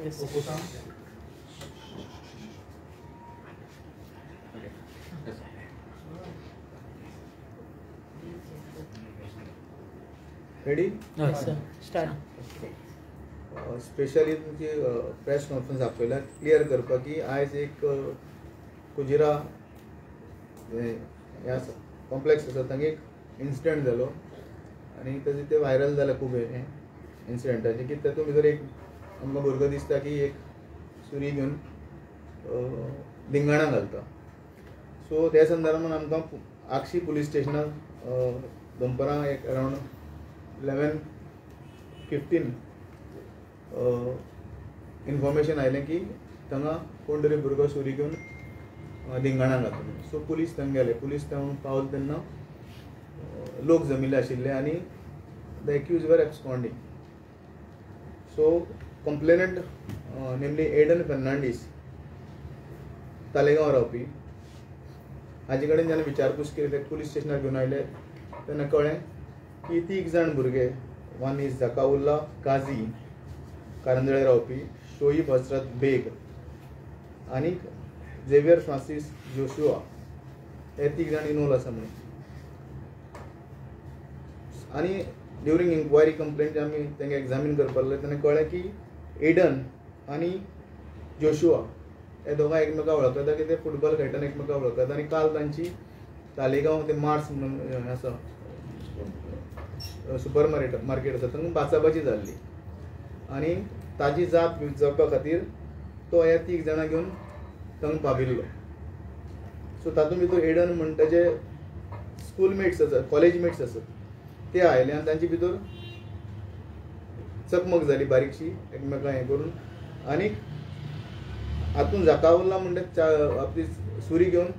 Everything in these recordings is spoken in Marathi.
रेडी? स्टार्ट. स्पेशली तुमची प्रेस कॉन्फरन्स आपल्याला क्लियर करपा की आयज एक कुजिरा ह्या कॉम्प्लेक्स आसा थंय एक इन्सिडंट जालो आनी ताजे ते व्हायरल जाला खूब हे इन्सिडंटाचे की तातूंत भितर एक आमकां भुरगो दिसता की एक सुरी घेवन धिंगाणा घालता. सो त्या संदर्भान आमकां आगशी पुलीस स्टेशनाक दनपारां एक अरावंड 11:15 इन्फॉर्मेशन आयलें की थंगा कोण तरी भुरगो सुरी घेवन धिंगाणा घालता. सो पुलीस थंय गेले. पुलीस थंय पावले तेन्ना लोक जमिल्ले आशिल्ले आनी द एक्यूज वर एब्सकॉन्डिंग. सो कंप्लेनंट नेमली एडन फर्नांडीस तालेगांव रावपी हाजे कडेन जेन्ना विचारपूस केली ते पुलीस स्टेशनार घेवन आयले तेन्ना कळ्ळें की 3 जाण भुरगे वन इज जकाउल्ला काझी कारंजळे रावपी, शोईब हजरत बेग आनी झेवियर फ्रांसीस जोशुआ हे 3 जाण इनवॉल्व आसा म्हणून. आनी ड्युरींग इन्क्वायरी कंप्लेंट आमी तांकां एग्जामीन करपाक लागले तेन्ना कळ्ळें की एडन आनी जोशुआ हे दोगांय एकमेकां वळखता की ते फुटबॉल खेळटना एकमेकां वळखता आनी काल तांची तालेगांव ते मार्स म्हणून आसा सुपर मार्केट आसा थंय बाचाबाची जाल्ली आनी ताजी जाप विचारपा खातीर तो ह्या 3 जाणां घेवन थंय पाविल्लो. सो तातूंत भितर एडन म्हणटा जे स्कूलमेट्स आसात कॉलेजमेट्स आसात ते आयले आनी तांचे भितर चकमक जाली बारीकशी एकमेकां हें करून आनीक हातूंत जकाउल्ला म्हणटा आपली सुरी घेवन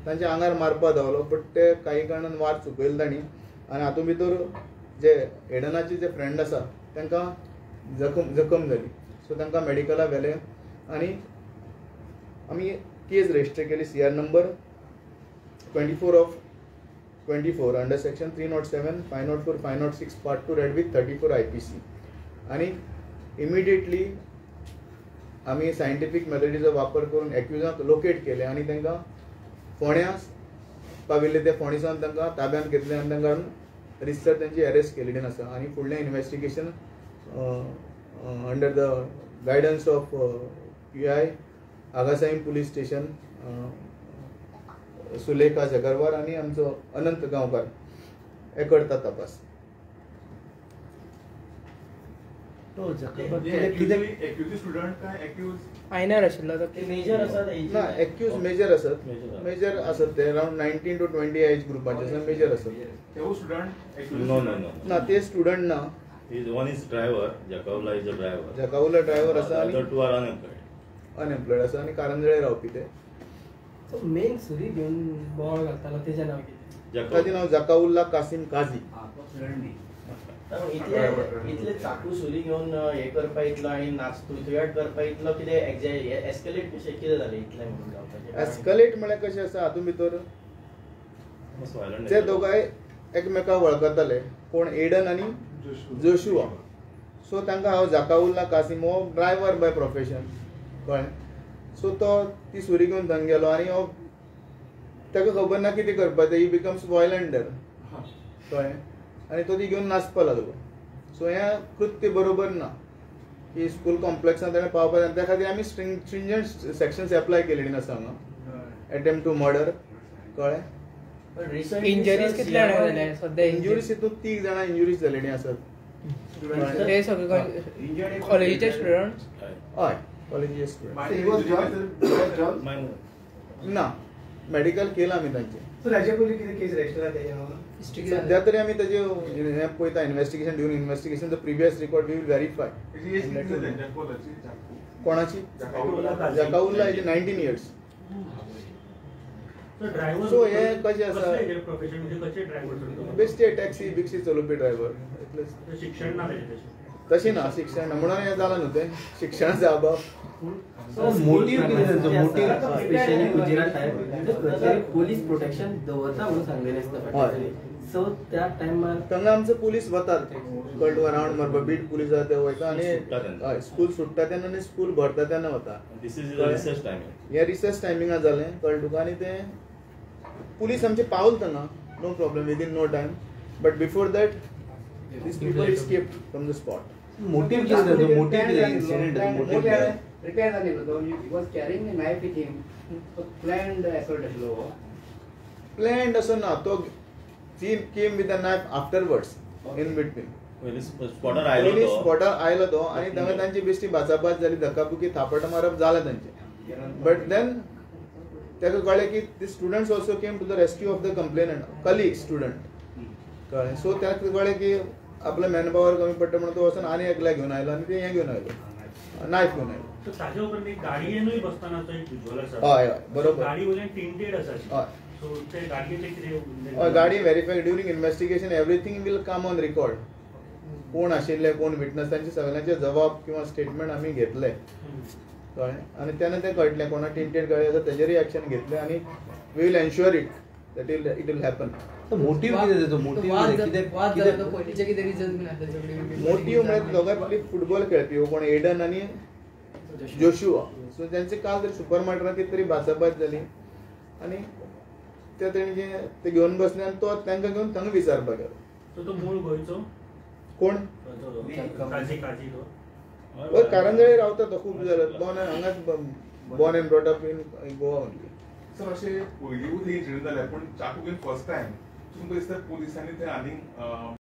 तांच्या आंगार मारपा धांवलो बट ते काही कारणान वाट चुकयलो तांणी आनी हातूंत भितर जे एडनाचे जे फ्रेंड आसा तांकां जखम जाली. सो तांकां मेडिकलाक व्हेले आनी आमी केस रजिस्टर केली CR number 24/24 under section 307, 504, 506 part 2 red with 34 IPC आनी इमिडिएटली आमी सायंटिफीक मेथडीचो वापर करून एक्युजांक लोकेट केले आनी तांकां फोंड्या पाविल्ले. ते फोंडेसान तांकां ताब्यांत घेतले आनी तांकां रिसर तांची अरेस्ट केलेली आसा आनी फुडलें investigation under the guidance of PI Agassaim police station Sulekha Jagarwar आनी आमचो अनंत गांवकार हे करता तपास. मायनर आशिल्लो ना एक्यूज मेजर आसत. मेजर आसत ते अरावंड 19 to 20 एज ग्रुपाचे आसा. मेजर आसत ना ते स्टुडंट ना. One is driver, Jakaula is a driver. Zakaulla driver आसा आनी Other two are unemployed. Unemployed आसा आनी कारंजळे रावपी ते. मेन सुरी घेवन बॉल घालतालो तेजें नांव कितें? ताचें नांव जकाउल्ला कासिम काझी. इतले चाकू सुरी घेवन हे करपा इतलो आनी नाचतुयाट करपा इतलो कितें एस्केलेट कशें कितें जालें इतलें म्हणून जावपाचें? एस्केलेट म्हळ्यार कशें आसा हातूंत भितर ते दोगांय एकमेकांक वळखताले कोण एडन आनी जोशुआ. सो तांकां हांव जकाउल्ला कासिम हो ड्रायव्हर बाय प्रोफेशन कळ्ळें. सो तो ती सुरी घेवन थंय गेलो आनी हो ताका खबर ना कितें करपाचें. ही बिकम्स वायलंटर कळ्ळें आनी तो ती घेवन नाचपा लागलो. सो हें कृत्य बरोबर ना की स्कूल कॉम्प्लेक्सान ताणें पावपाचें. त्या खातीर आमी स्ट्रिंजंट सेक्शन्स एप्लाय केलेलीं आसा हांगा. अटेम्प्ट टू मर्डर कळ्ळें. इंजरीज कितले जाले सद्या? इंजुरीज हितून 3 जाणां इंजुरीज जालेलीं आसात. ते सगळे कॉलेजीचे स्टुडंट्स? हय कॉलेजीचे स्टुडंट ना. मेडिकल केलां आमी तांचें. सध्या तरी आमी ताजें हें पळयता investigation. During investigation the previous record we will verify. कोणाची? Zakaullah age 19 years. सो हे कशें आसा बेश्टे टॅक्सी बिक्सी चलोवपी ड्रायव्हर तशें ना. शिक्षण ना म्हणून हें जालां न्हू तें शिक्षणाचो अभाव. मोटिव्ह कितें तांचो? Motive specially Gujarat police protection दवरता म्हणून सांगलेलें आसता. सो त्या टायमार थंगा आमचे पुलीस वतात कळ्ळें तुका रावंड मारपा बीट पुलीस आसा ते वयता सुट्टा आनी स्कूल सुट्टा तेन्ना आनी स्कूल भरता तेन्ना वता दिस इज रिसर्च टायमिंग. हे रिसर्च टायमिंगा जालें कळ्ळें तुका आनी ते पुलीस आमचे पावल थंगा no problem within no time but before that these people escaped from the spot. Motive कितें ताचो मोटिव कितें इन्सिडेंट मोटिव कितें रिटायर जालेलो तो he was carrying a knife with him planned assault आसलो हो प्लॅन्ड असो ना तो he came with a knife afterwards in between. स्पॉटार आयलो पयलीं तो. स्पॉटार आयलो तो आनी थंगा तांची बेश्टी भाचाभाच जाली धक्काबुकी थापट मारप जालें तांचें बट देन ताका कळ्ळें की the students also came to the rescue of the complainant colleague student कळ्ळें सो ताका कळ्ळें की आपलं मॅन पॉवर कमी पडटा म्हणून तो वचून आनी एकल्या घेवन आयलो आनी ते हें घेवन आयलो नायफ घेवन आयलो. तर ताजे उपरांत एक गाडयेनूय बसतानाचो एक विज्युअल आसा. हय हय बरोबर. गाडी वयल्यान टिंटेड आसा. हय. सो ते गाडयेचें कितें हय गाडी verify during investigation everything will come on record. कोण आशिल्ले कोण विटनस तांचे सगळ्यांचे जबाब किंवा स्टेटमेंट आमी घेतले कळ्ळें आनी तेन्ना तें कळटलें कोणा टिंटेड गाडी आसा तेजेरय एक्शन घेतलें आनी we will ensure it will happen. Motive कितें ताचो मोटिव पयलींचे कितें रिजन बीन आसता मोटिव म्हणजे दोगांतली फुटबॉल खेळपी हो कोण एडन आनी जोशुआ सो तेंचे काल तरी सुपर मार्केटांत कितें तरी भाचाभाच जाली आनी ते तेणें ते घेवन बसले आनी तो तांकां घेवन थंगा विचारपाक गेलो. सो तो मूळ गोंयचो कोण काजी तो हय कारंजळे रावता तो खूब जालो बॉर्न हांगाच born end brought up in Goa only. Sir अशें पयलींच ही इंसिडंट जाल्या पूण चाकू घेवन फर्स्ट टायम तुमकां दिसता पुलिसांनी थंय आनीक